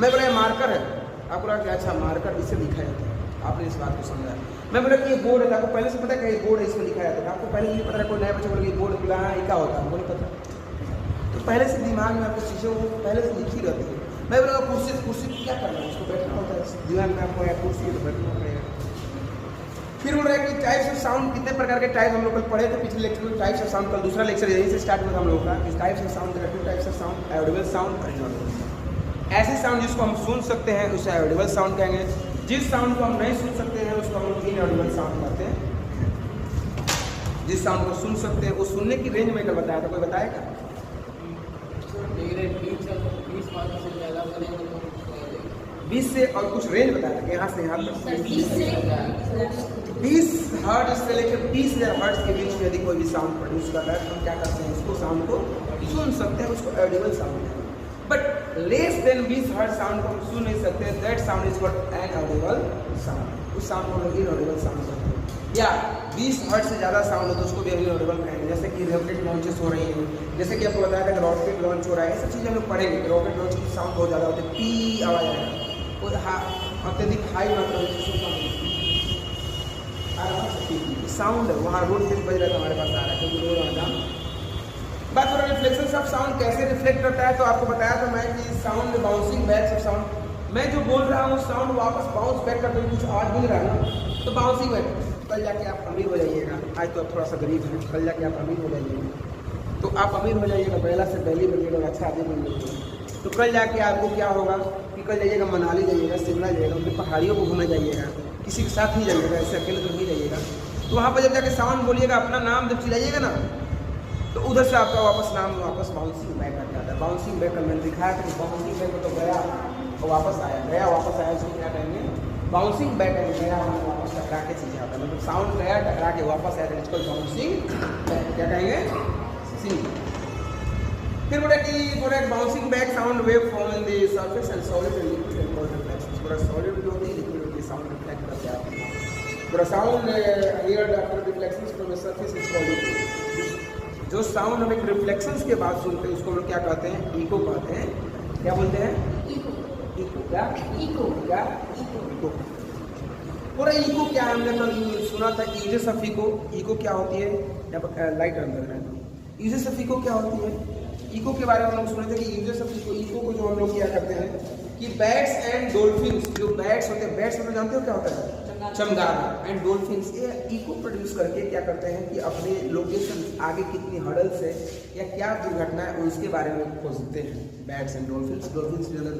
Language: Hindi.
मैं बोला ये मार्कर है, आपको लगा कि अच्छा मार्कर इसे लिखा जाता है, आपने इस बात को समझा। मैं बोला कि ये बोर्ड है, आपको पहले से पता है कि ये बोर्ड है, इसमें लिखा जाता है, आपको पहले नहीं पता है, कोई नया बच्चा बोला ये बोर्ड खुला है, ये क्या होता है, हमको नहीं पता। तो पहले से दिमाग में आपको चीज़ें वो पहले से लिखी रहती है। मैं बोला कुर्सी को क्या करना है, उसको बैठना होता है, दिमाग में आपको या कुर्सी है तो बैठना पड़ेगा। फिर बोल रहा है कि टाइप्स ऑफ साउंड, कितने प्रकार के टाइप हम लोग कल पढ़े थे पिछले लेक्चर में, टाइप्स ऑफ साउंड, कल दूसरा लेक्चर यहीं से स्टार्ट हुआ हम लोग का। इस types of sound, two types of sound, Audible sound और इनऑडिबल। ऐसे साउंड जिसको हम सुन सकते हैं उसे ऑडिबल साउंड कहेंगे, जिस साउंड को हम नहीं सुन सकते हैं उसको हम लोग इनऑडिबल साउंड कहते हैं। जिस साउंड को सुन सकते हैं वो सुनने की रेंज में कल बताया था, कोई बताएगा? 20 से और कुछ रेंज बताया था, यहाँ से यहाँ तक 20 हर्ट्ज से लेकर 20,000 हर्ट्ज के बीच में यदि कोई भी साउंड प्रोड्यूस कर रहा है तो हम क्या करते हैं, उसको साउंड को सुन सकते हैं, उसको ऑडिबल साउंड है। But less than 20 hertz sound को हम सुन नहीं सकते, that sound is called inaudible sound. उस साउंड को हम इनऑडिबल साउंड कहते हैं। या 20 हर्ट्ज से ज़्यादा साउंड हो तो उसको भी इनऑडिबल कहेंगे, जैसे कि रॉकेट लॉन्चेस हो रही हैं, जैसे कि आपको बताया था कि रॉकेट लॉन्च हो रहा है, ये सब चीज़ें हम लोग पढ़ेंगे। रॉकेट लॉन्च की साउंड बहुत ज़्यादा होती है, पी आवाज़ आएगा, अत्यधिक हाई मात्रा में साउंड है, वहाँ रोड पे बज रहा था, हमारे पास आ रहा है क्योंकि रोड आना। बात हो रहा है रिफ्लेक्शन ऑफ साउंड कैसे रिफ्लेक्ट करता है, तो आपको बताया था मैं कि sound bouncing back of sound, मैं जो बोल रहा हूँ साउंड वापस बाउंस बैक करते हुए कुछ आवाज मिल रहा है ना, तो बाउंसिंग बैक। कल जाके आप अमीर हो जाइएगा, आज तो आप थोड़ा सा गरीब हैं, कल जाके आप अमीर हो जाइएगा, तो आप अमीर हो जाइएगा, पहला से पहले बनिएगा, अच्छा आदमी बन जाइएगा, तो कल जाके आपको क्या होगा कि कल जाइएगा मनाली जाइएगा, शिमला जाइएगा, उनकी पहाड़ियों को घूमने जाइएगा, किसी के साथ नहीं जाइएगा, ऐसे अकेले तो नहीं जाइएगा, तो वहाँ पर जब जाके साउंड बोलिएगा, अपना नाम जब चिल्लाइएगा ना, तो उधर से आपका वापस नाम वापस बाउंसिंग बैक आ जाता है। बाउंसिंग बैक मैंने दिखाया था कि बाउंसिंग बैक तो गया और वापस आया, गया वापस आया, उसको क्या कहेंगे, बाउंसिंग बैक है, गया वापस टकरा के चीज़ें आता है, मतलब साउंड गया टकरा के वापस आया, इसको बाउंसिंग बैक क्या कहेंगे, सिंग। फिर बोले bouncing back sound wave form in the surface and solid and liquid and called reflection. पूरा सॉलिड भी होती है, लिक्विड होती है, साउंड रिफ्लेक्ट करते हैं आप। पूरा sound heard after reflections from the surface is called echo. जो साउंड हम एक रिफ्लेक्शंस के बाद सुनते हैं उसको हम लोग क्या कहते हैं, इको कहते हैं। क्या बोलते हैं, इको। इको क्या, इको क्या, इको। पूरा इको क्या है, हमने कल सुना था यूजेस ऑफ इको। इको क्या होती है, यहाँ पर लाइट अंदर है, यूजेस ऑफ इको क्या होती है, इको के बारे में हम लोग सुने थे कि यूजेस ऑफ इको, इको को जो हम लोग क्या करते हैं कि बैट्स एंड डॉल्फिन्स, जो बैट्स होते हैं, बैट्स मतलब जानते हो क्या होता है, चमगादड़, एंड डॉल्फिन्स, ये इको प्रोड्यूस करके क्या करते हैं कि अपने लोकेशन आगे कितनी हडल्स है या क्या दुर्घटना है उसके बारे में खोजते हैं। बैट्स एंड डॉल्फिन्स, डॉल्फिन्स जो है